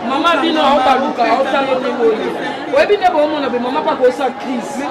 Maman vient au baluka, au salon de boye. Oui, bien bon, mon ami, maman pas ça crise.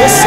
Yes,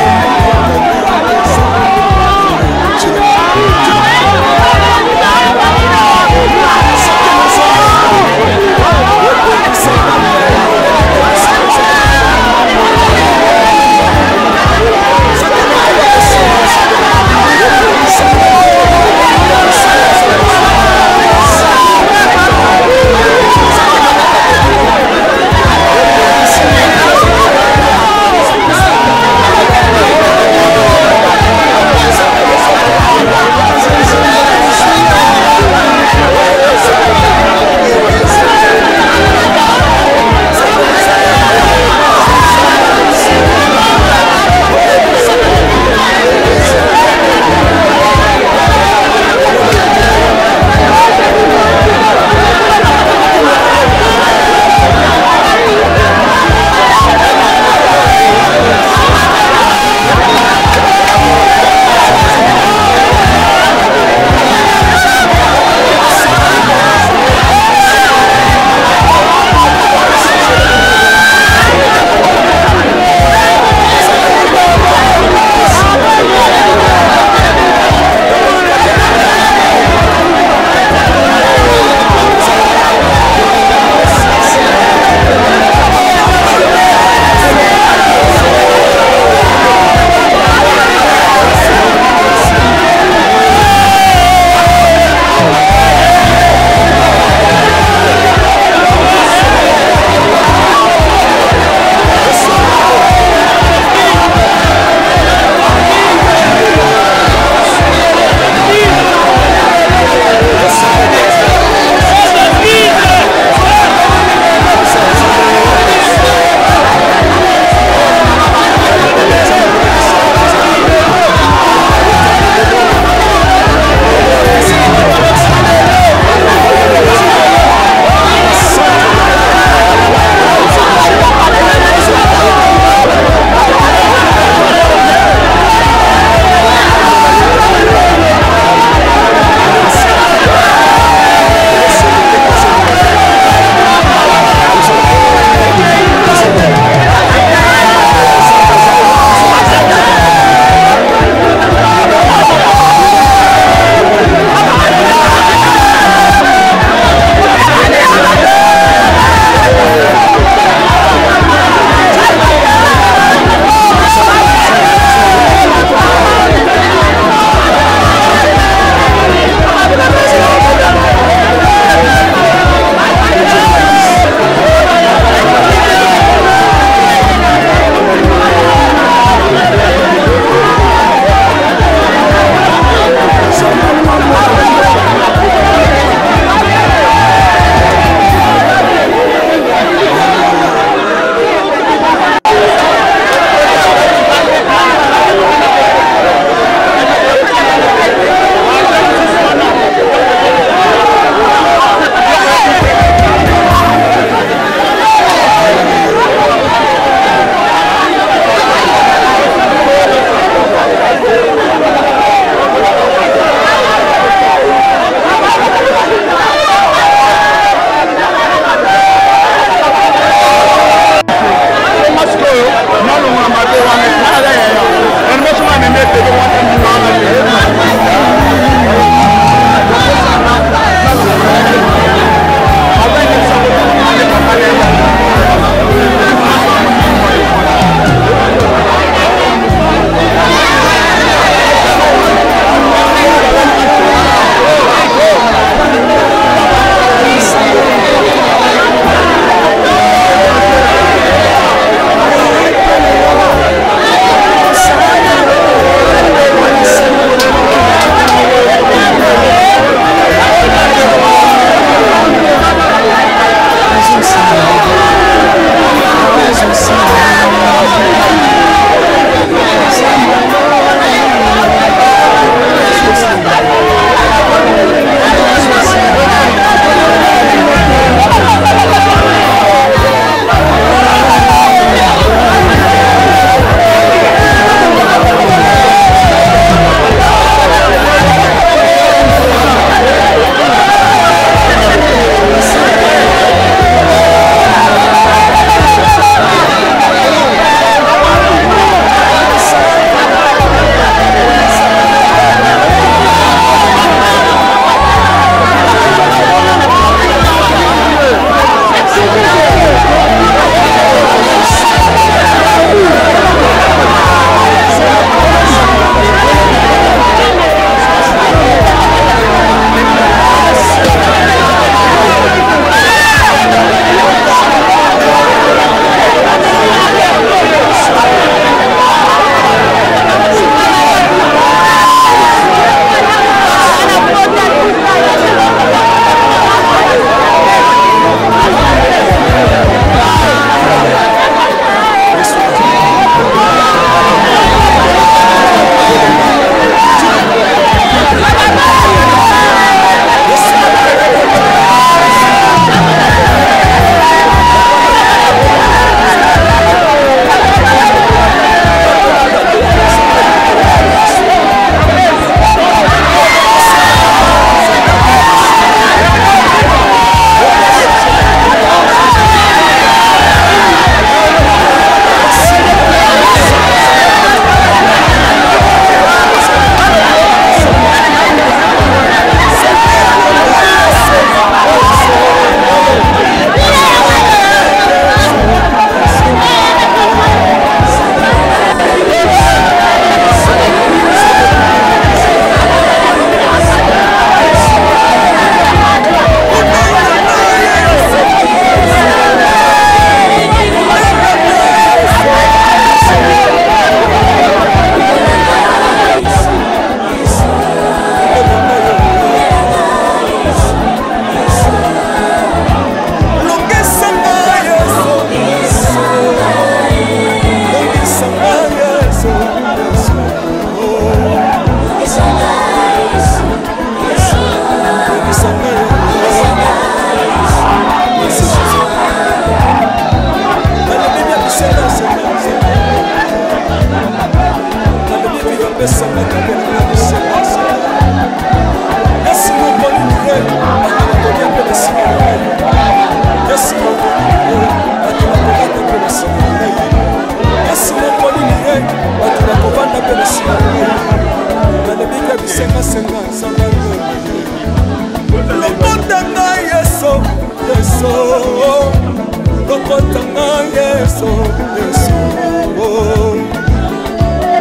lokotanga Yesu Yesu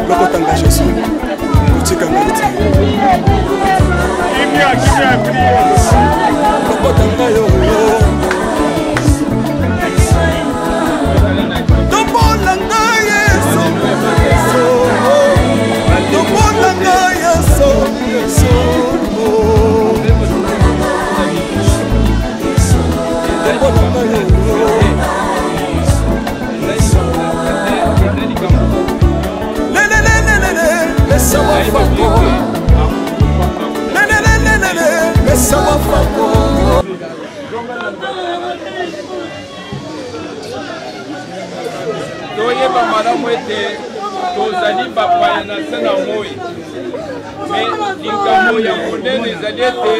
lokotanga Yesu kuchikanga iti lokotanga yo tobolanga Yesu Yesu tobolanga Yesu Yesu toyeba malamu ete tozali bapaya na se na moi me likambo ya monene ezali ete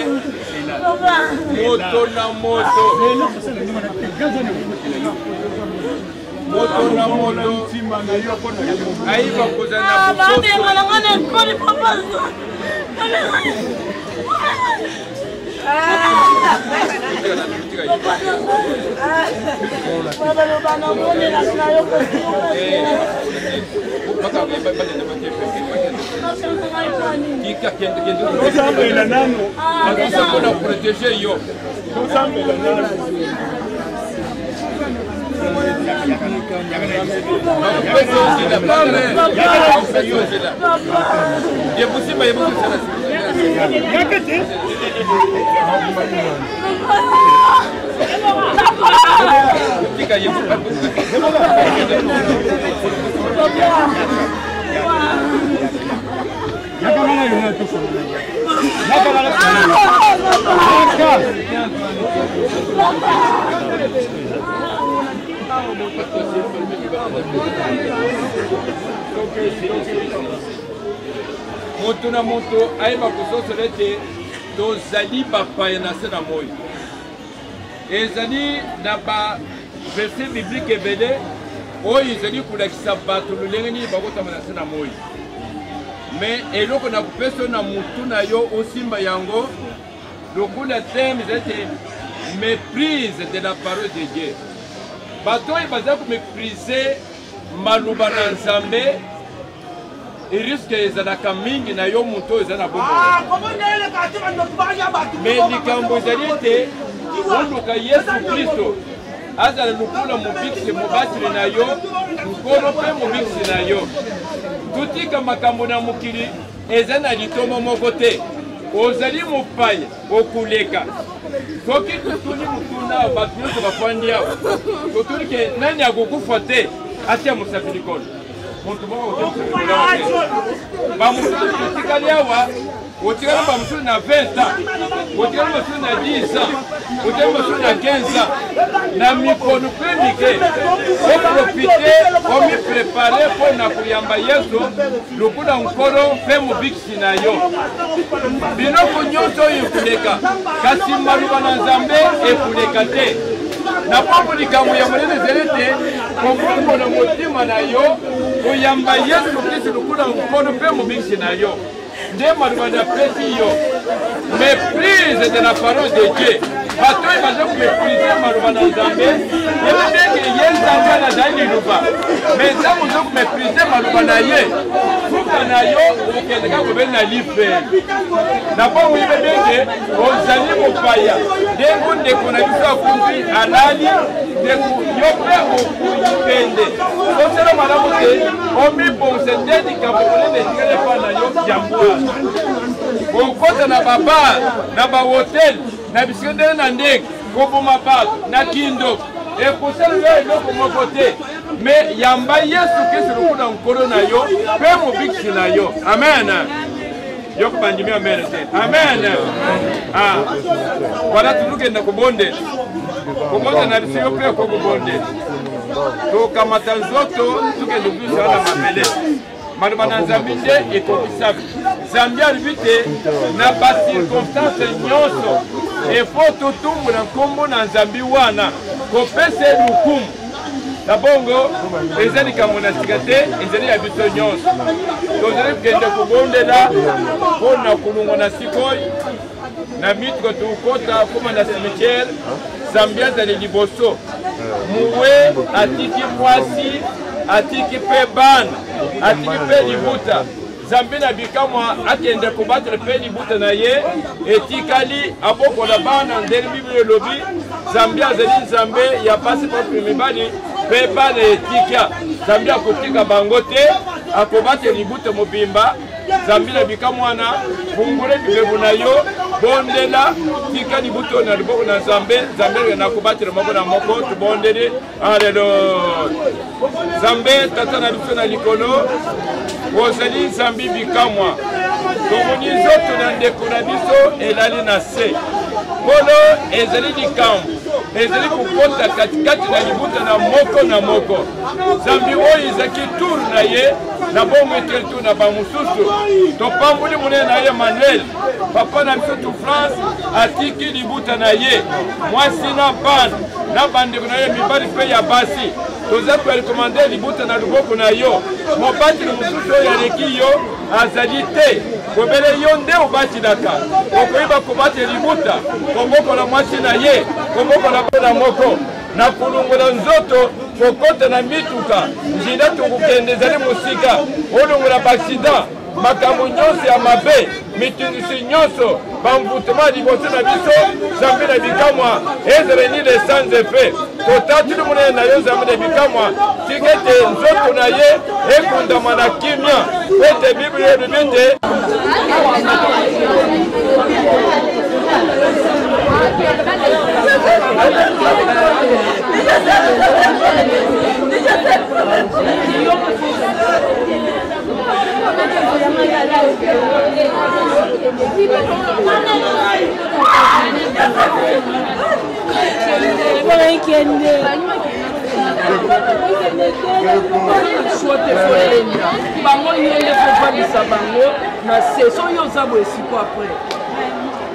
moto na moto ayiba kozala na moto na moto ayeba kososela ete tozali bapaya na se na moi ezali na baverset biblique ebele oyo ezali kolakisa bato lolenge nini bakotama na se na moi me eloko na kopesa na mutu na yo osimba yango lokola terme ezali ete méprise de la parole de Dieu bato oyo baza koméprise maloba na Nzambe risque ezalaka mingi na yo moto eza na bongo me likambo ezali ete oluka Yesu Kristo azala lokola mobikisi mobasili na yo nkolo mpe mobikisi na yo tutika makambo na mokili eza na litomo moko te ozali mopaya okuleka soki totuni mutuna bato nyonso bafandi awa totuni ke nani akokufa te atia mosafiri kono muntu moko bamusulu totikali awa otikali bamusulu na 20 ans otikali bamusulu na 10 ans otikali bamusulu na 15 ans na mikolo mpe mike oprofite omiprepare mpo na koyamba Yesu lokola nkolo mpe mobikisi na yo biloko nyonso oyo ekuleka kasi maloba na Nzambe ekuleka te na pombo likambo ya monene ezali ete komongola motima na yo koyamba Yesu Kristo lokola nkolo mpe mobikisi na yo nde maloba na pesi yo méprise de la parole de Dieu bato oyo baza koméprise maloba na Nzambe ebe ndenge ye Nzambe azali liloba me ntango oza koméprise maloba na ye fuka na yo okendeka kobeli na lifere na bongo yebe ndenge ozali mopaya ndenge ndeko na biso akumbi alali ndeko yo mpe okuyi pende osala malamu te omibonse nde likambo monene etikali epai na yo yambwa okota na babar na bahotel na bisika ndenge na ndenge koboma bato na kindo ekosala yo eloko moko te me yamba Yesu Kristo lokola nkolo na yo mpe mobikisi na yo amen yo kubandimi amen te amen wala tulukenda kubondela kubonda na bisika mpe kokubondela tokamata nzoto tukende kubiso wana mabele maloba na Nzambe nde ekokisaka Nzambe alibi te na bacirconstance nyonso efo totumbula nkombo na Nzambe wana kopesa lukumu na bongo eza likambo na sika te ezali ya biso nyonso tozali kokende kobondela mpo na kolongo na sikoyo na mitiko tokota koma na cimetière Nzambe azali liboso muwe atiki mwasi atiki pe bana atiki pe libuta Zambi na bikamwa akende kubattre pe libuta na ye etikali abokola bana ndeli Bible lobi Zambi azeli Zambe ya pasi propre mibali pe bana etika Zambi akotika bango te akobate libuta mobimba Zambi na bikamwana fungule bibebu na yo bondela tika libuto na liboko na Zambe Zambe na kubattre moko na moko tubondeli haleluya Zambe tata na biso na likolo Ozali Zambi bikamwa tomoni nzoto na ndeko na biso elali na se polo ezali likambo ezali kokota katikati na libuta na moko Zambi oyo ezaki tour na ye na bongo eteli tour na bamosusu topamboli monene na ye Manuel papa na biso tu France atiki libuta na ye mwasi na bana na bandeko na ye mibali mpe ya basi toza korekomande libuta na luboko na yo mobati mosusu oyo aleki yo azali te kobele yo nde obatilaka okoyiba kobate libuta kobokola mwasi na ye kobokola bana moko na kulungola nzoto kokota na mituka njila tokokende ezali mosika olongola baaksida makambo nyonso ya mabe mitungisi nyonso bamvutema liboso na biso Zambi na bikamwa ezaleni le sans effet totatili monene na yo Zambi na bikamwa tika ete nzoto na ye ekundama na kimia ete Bible elobi ete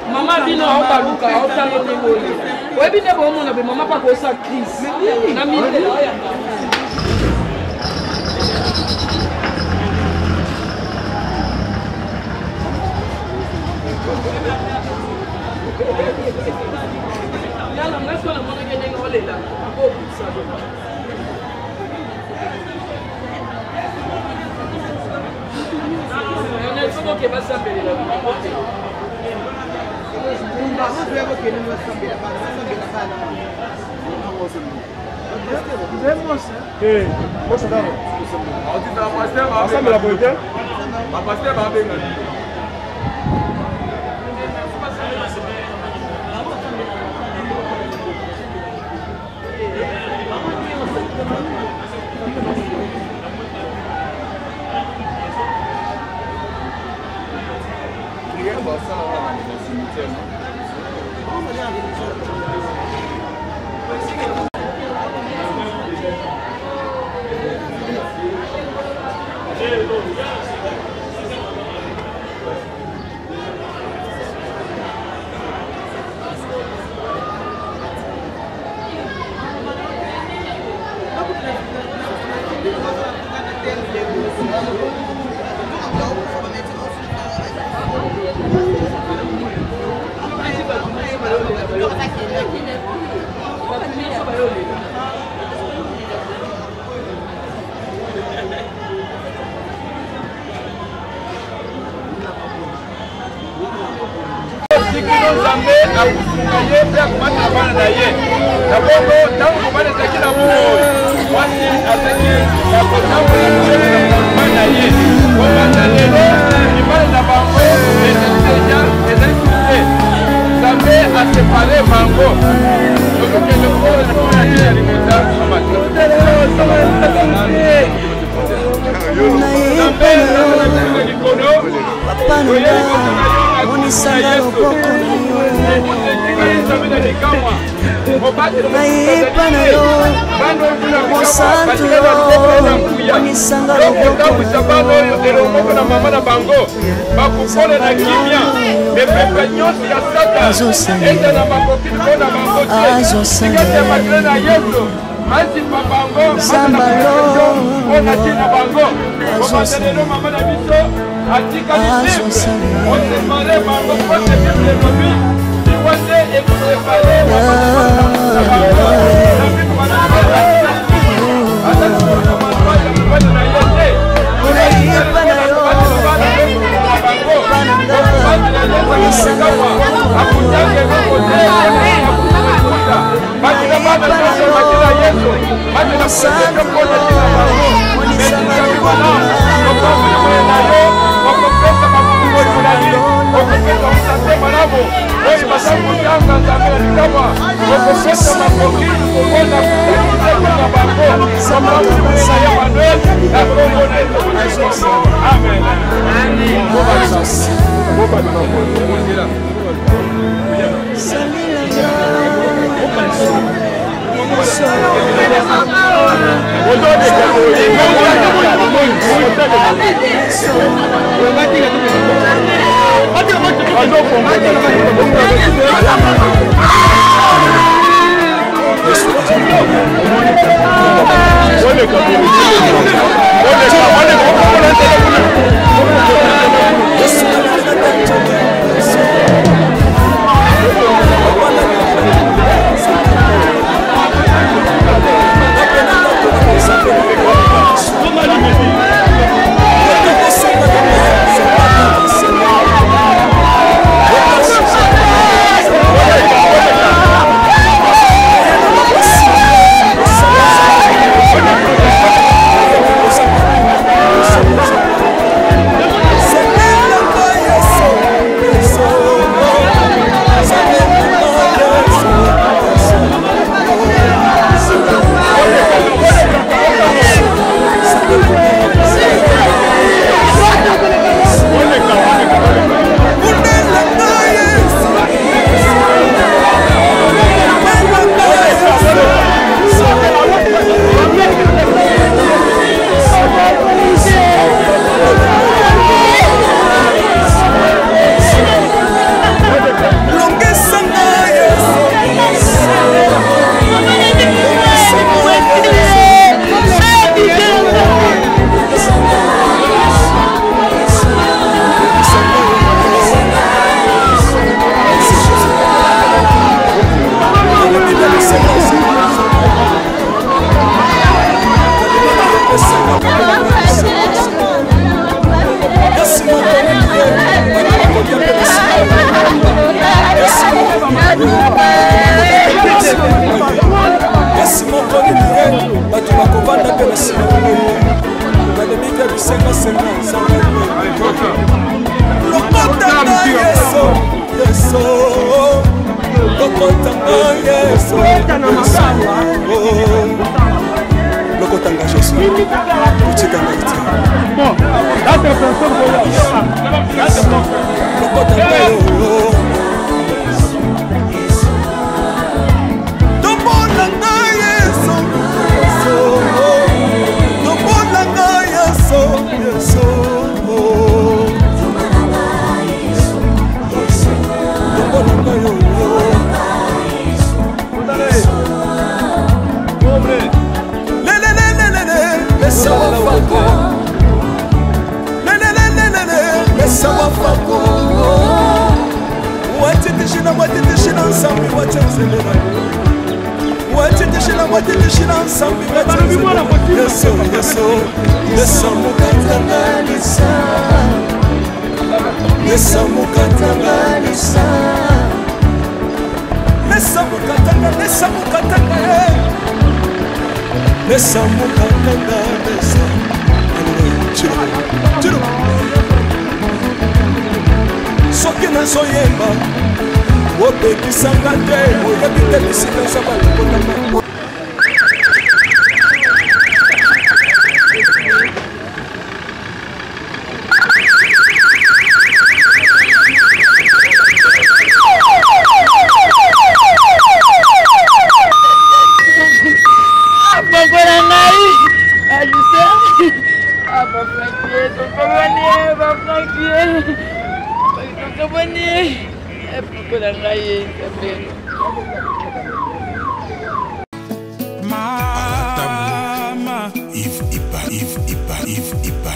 Maman bino au baluka au talo de boye. Oye bine bo mo na be mama pa ko sa crise. Na mi Yala ngaso na mona kenya ngole la. Ko sa do. On est sûr que va s'appeler là. Zambe akusunga ye pia kumata bana na ye na bongo tangu kubale takila muo wasi atake na kotambo ya kucheza na bana ye kwa lelo ni bale na bango eteja ezalikuze Zambe a séparé bango donc que le corps de la vie à l'immobilier Masi papango, on a tina bango, on va donner le maman à biso, à tika libre, on se marie bango, on se vit le lobby, tu vois c'est et préparer,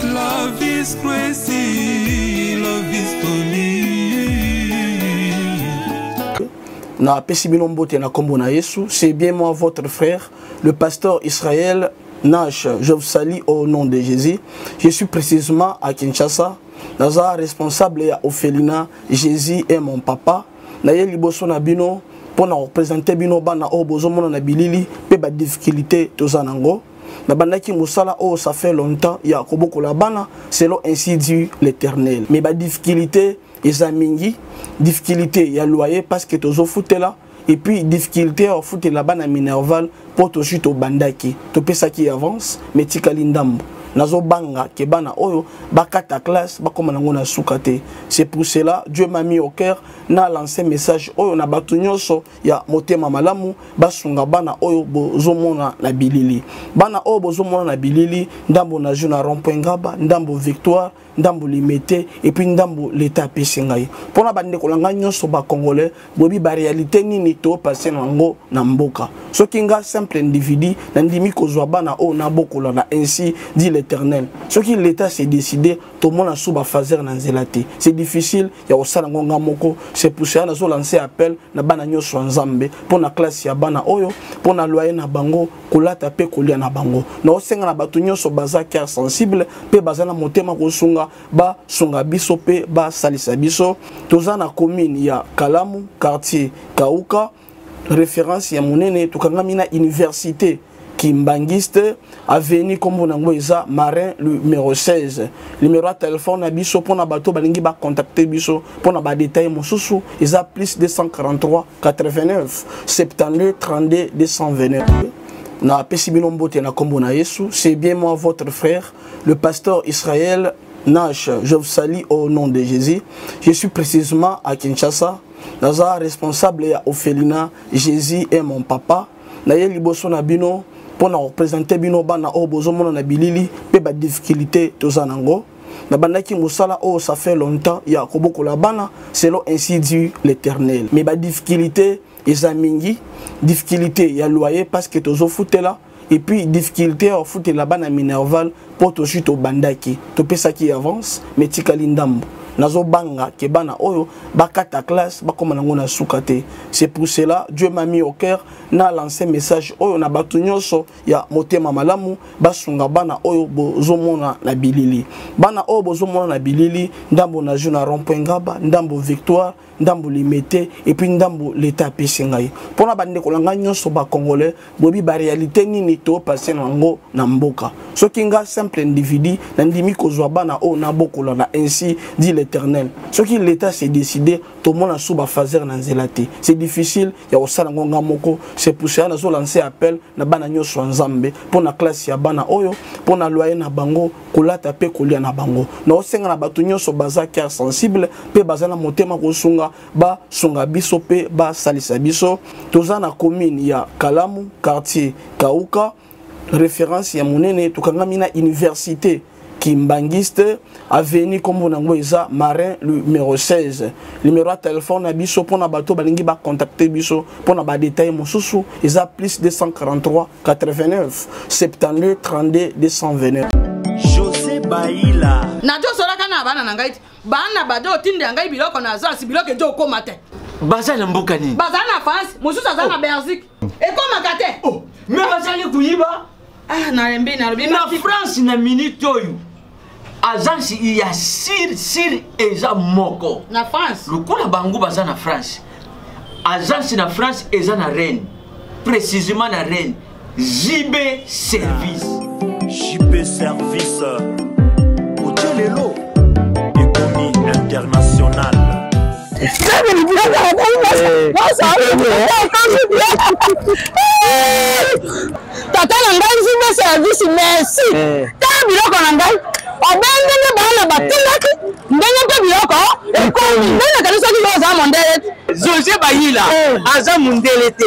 Love is crazy, love is c'est bien moi, votre frère, le pasteur Israël Nash. Je vous salue au nom de Jésus. Je suis précisément à Kinshasa. Naza responsable à Ophelina. Jésus est mon papa. Naye liboso nabino pour nous représenter bino bana o bozomona na bilili pe ba difficulté tozanango na bandaki musala o ça fait longtemps ya koboko la bana selon ainsi dit l'Éternel mais ba difficulté ezamingi difficulté ya loyer parce que tozo foutela et puis difficulté au foot la bana minerval pour to chute au bandaki to pesa qui avance mais tikali ndambo nazo banga ke bana oyo bakata classe bakoma nango na sukate. C'est pour cela Dieu m'a mis au cœur na lancé message oyo na batu nyonso ya motema malamu basunga bana oyo bozomona na bilili bana oyo bozomona na bilili ndambo na juna rond-point Ngaba ndambo Victoire ndambo limité et puis ndambo l'état pesingai pona bande kolanga nyonso ba congolais bobi ba réalité nini to passer nango na mboka soki nga simple individu na ndimi kozwa bana o na bokola na ainsi dit l'Éternel soki l'état s'est décidé to mona suba fazer na nzelate c'est difficile ya osala ngonga moko. C'est pour ça na zo lancer appel na bana nyonso nzambe pona classe ya bana oyo pona loyer na bango kolata pe kolia na bango na osenga na batu nyonso baza cœur sensible pe baza na motema kosunga ba sunga biso pe ba salisa biso toza na commune ya Kalamu quartier Kauka référence ya monene tukangami na université Kimbangiste avenue comme nango eza Marin numéro 16 numéro de téléphone na biso pona bato balingi ba contacter biso pona ba détail mosusu eza plus 243 89 72 32 229 na pesibino mbote na kombo na Yesu. C'est bien moi votre frère le pasteur Israël Nash. Je vous salue au nom de Jésus. Je suis précisément à Kinshasa. Naza responsable ya Ophelina. Jésus est mon papa. Na ye liboso na bino pour nous représenter bino bana o bozomona na bilili pe ba difficulté tozanango. Na bandaki musala o ça fait longtemps ya koboko la bana selon ainsi dit l'Éternel. Mais ba difficulté ezamingi difficulté ya loyer parce que tozo foutela et puis difficulté au foot la bana minerval pour to chute au bandaki to pesa qui avance mais tikali ndambo nazo banga ke bana oyo bakata classe bakoma nango na sukate. C'est pour cela Dieu m'a mis au cœur na lancé message oyo na batu nyonso ya motema malamu basunga bana oyo bozomona na bilili bana oyo bozomona na bilili ndambo na juna rond-point Ngaba ndambo Victoire ndambo limité et puis ndambo l'état pesingai pona bande kolanga nyonso ba congolais bobi ba réalité nini to passer nango na mboka soki nga simple individu na ndimi kozwa bana o na bokola na ainsi dit l'Éternel soki l'état s'est décidé to mona suba fazer na nzelate c'est difficile ya osala ngonga moko. C'est pour ça na zo lancer appel na bana nyonso nzambe pona classe ya bana oyo pona loyer na bango kolata pe kolia na bango na osenga na batu nyonso baza cœur sensible pe baza na motema kosunga ba sunga biso pe ba salisa biso toza na commune ya Kalamu quartier Kauka référence ya monene tukangami na université Kimbangiste avenue comme nango eza Marin numéro 16 numéro de téléphone na biso pona bato balingi ba contacter biso pona ba détail mosusu eza plus 243 89 72 32 229. José Baïla na jo sola kana bana na ngai bana bado tinde ngai biloko na zasi biloko jo ko mate baza na mboka ni baza na France mosusu aza na Belgique e ko makate oh mais baza ni kuyiba ah na rembi na France na minute oyo agence ya sir eza moko na France lokola bango baza na France agence na France eza na Rennes précisément na Rennes JB Service Otelelo économie internationale tata na ngai JB Service merci ta biloko na ngai obengenge bana batindaki ndenge mpe biloko ekomi ndenge kanisa kiloza mondele José Baïla aza mundele te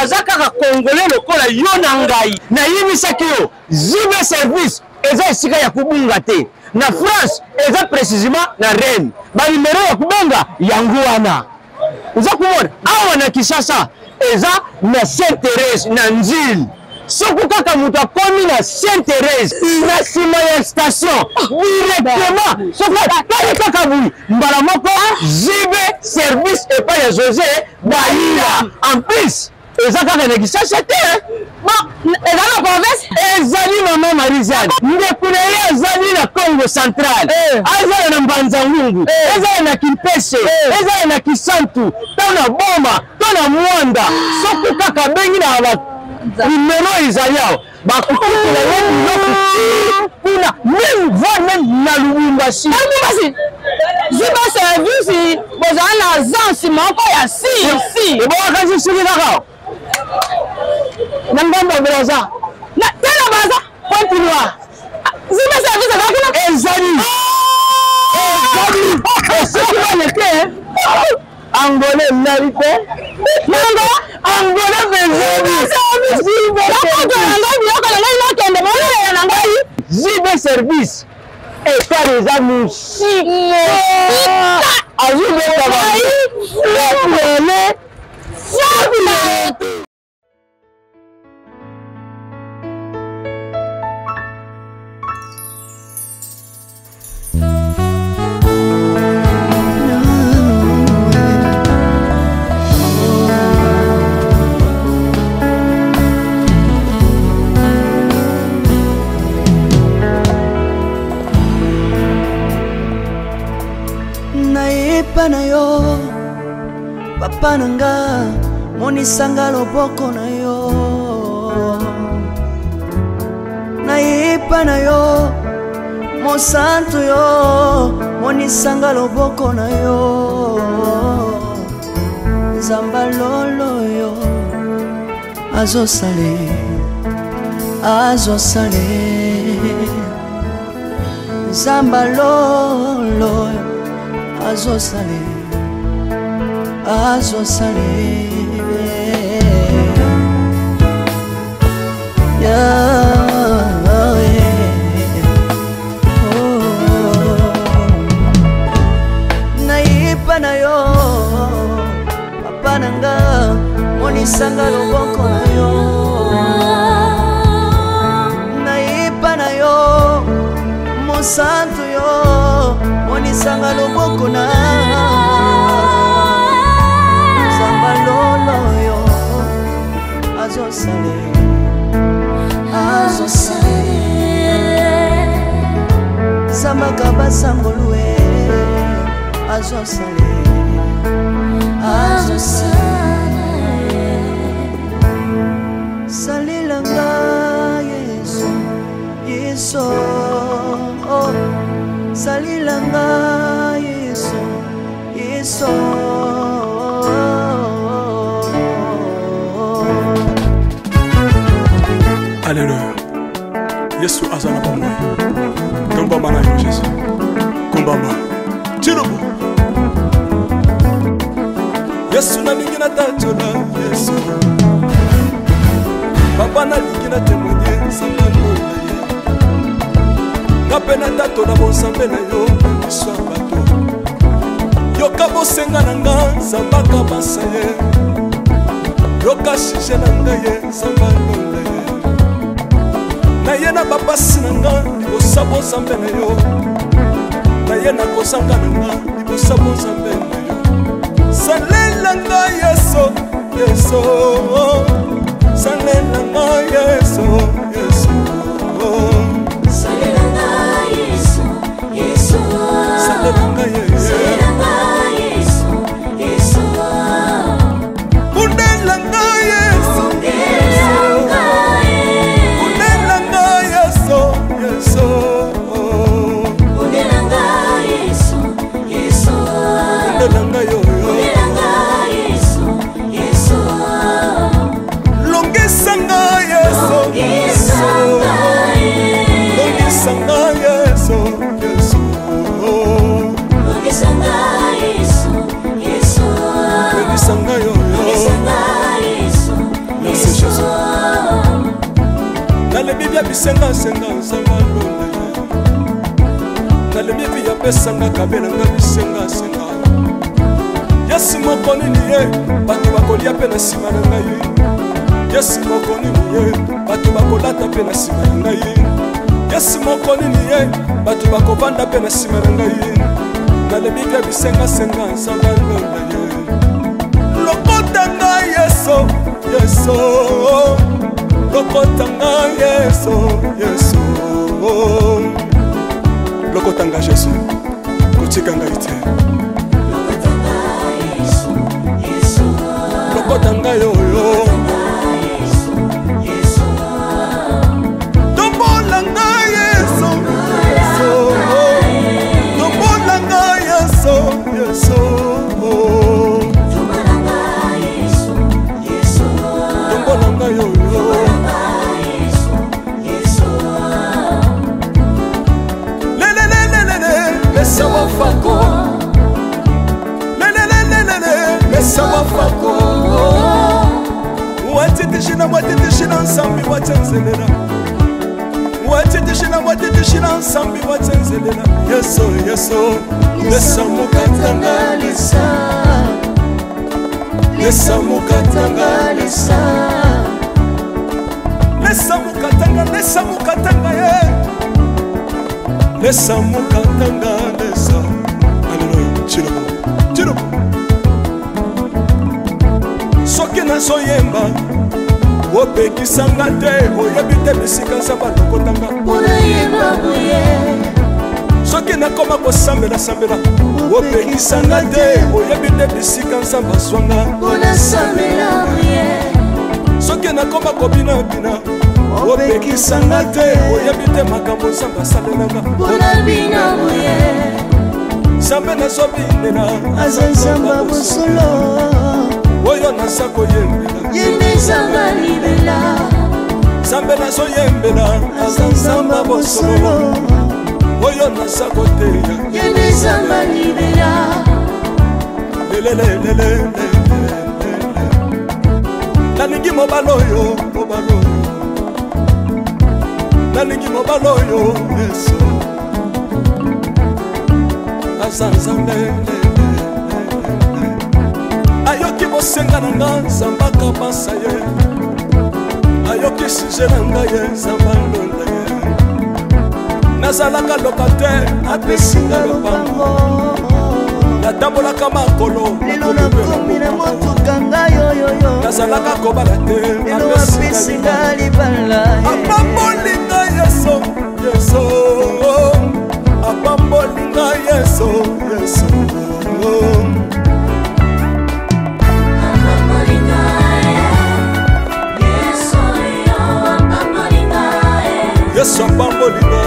aza kaka congolais lokola yo na ngai na yimisaki yo JB Service eza esika ya kubunga te na France eza précisément na Rennes ba numéro ya kubenga yango wana uza kumona awa na Kinshasa eza na Sainte-Thérèse na Nzili soko kaka mutu akomi na Sainte-Thérèse na sima ya station directement soko kaka kaka bui mbala moko JB Service epai ya José Baïla en plus eza kaka na Kinshasa te eza na province ezali mama Marie Viviane ndekuna ye azali na Congo Central azali na Mbanza-Ngungu azali na Kimpese azali na Kisantu tona Boma tona Mwanda soko kaka bengi na ba numéro izaliao bakukula yetu kuna même voire même na Lubumbashi Ziba service bozana agence moko ya si ebo akazi suri nakao nangamba belaza na tena baza continue Ziba service akakuna ezali ezali ezali Angolais mérité. Nango Angolais Zibe service. Et toi les amis. na yo papa nanga monisanga loboko na yo naipa na yo mosantu yo monisanga loboko na yo nzamba lolo yo azosale nzamba lolo azosale naipa na yo papa nanga monisanga loboko na yo naipa na yo mosantu yo monisanga loboko na nzamba lolo yo azosale zambaka basangolue azosale salilanga yesu yesu salilanga yesu yesu Alléluia. Yesu azana pa moi. Tomba mana yo Jésus. Kombamba. Tirobo. Yesu na lingi na tachola Yesu. Papa na lingi na témoigner sangalo na ye. Kapena tato na bonsambe na yo Yesu abato. Yoka bosenga na nga zambaka basaye. Yoka shije na nga ye sangalo na ye. Na ye na bapasi na nga libosa bonsambe na yo. Na ye na kosanga na nga libosa bonsambe na yo. Salela nga Yesu Yesu. Salela nga Yesu Yesu. Salela nga Yesu Yesu. Salela nga Yesu Yesu. Kundela nga Yesu Kundela nga Yesu Yesu. Kundela nga Yesu Yesu. Kundela nga yo Longisanga Yesu Longisanga Yesu Yesu. Longisanga Yesu Yesu. Longisanga yo Merci Jésus. Dans le Bible bisenga senga sanga lola. Dans le Bible ya pesanga kabela nga bisenga senga. Yesu moko nini ye bato bakolia pe na sima na ngai. Yesu moko nini ye bato bakolata pe na sima na ngai. Yesu moko nini ye bato bakovanda pe na sima na ngai. Dans le Bible bisenga senga sanga lola ye. Lokota nga Yesu Yesu. Lokota nga Yesu Yesu. lokotanga Jésus kotika ngai te lokotanga yoyo tombola ngai Yesu tombola ngai Yesu tombola ngai yoyo Mesa wafako Mesa wafako Watitishina nsambi watenzelela Watitishina nsambi watenzelela Yeso Mesa mukatanga Mesa mukatanga Mesa mukatanga Lesa mukatanga lesa Alléluia Chilo Soki na soyemba Wopekisanga te Oyebite bisika nsamba lokotanga Unayemba buye Soki na koma kosambela Wopekisanga te Oyebite bisika nsamba swanga Unasambela buye Soki na koma kobina Wopekisanga te oyebite makambo nsamba salelanga Unabina buye Nzambe nazobinela Azanzamba busolo Oyo nasako yembela Yende zamba libela Nzambe nazoyembela Azanzamba busolo Oyo nasako teya Yende zamba libela Lelelelelele Nalingi mobaloyo Nalingi mobaloyo Yesu Azanzambe Ayoki bosenga na nga Zambaka basa ye Ayoki sije na nga ye Zamba londa ye Nazalaka lokate apesinga lopango Natambolaka makolo Lelo na komi na motuka nga yoyoyo Nazalaka kobala te Lelo apesinga libala Apambolinga Yesu Apambolinga Yesu Yesu apambolinga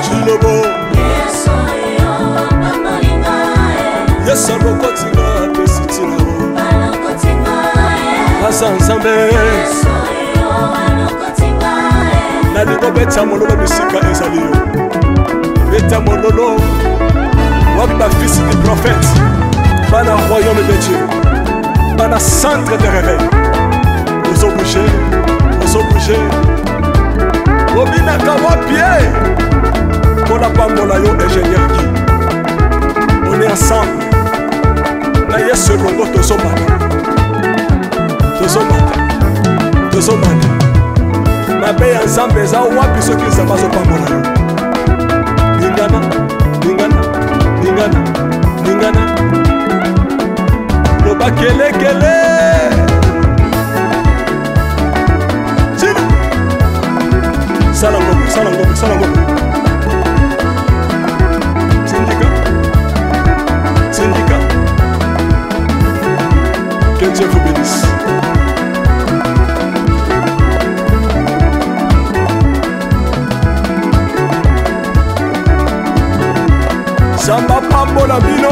Chilobo Yesu alokotinga pesitino Azanzambe Nalingo beta mololo bisika ezaliyo Beta mololo Wamba fils du prophète Bana royaume de Dieu Bana centre de réveil Ozo bouger Obina kawa pied Pour la pambola yo ingénieur qui On est ensemble Na yesu longo tozomana mabe ya nzambe eza wapi soki nzambe azopambola yo lingana loba kelekele tina sala ngombe Syndicat que Dieu vous bénisse. Zamba pambola bino.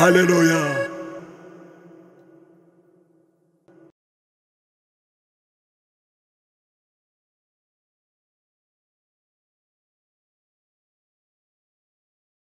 Alléluia.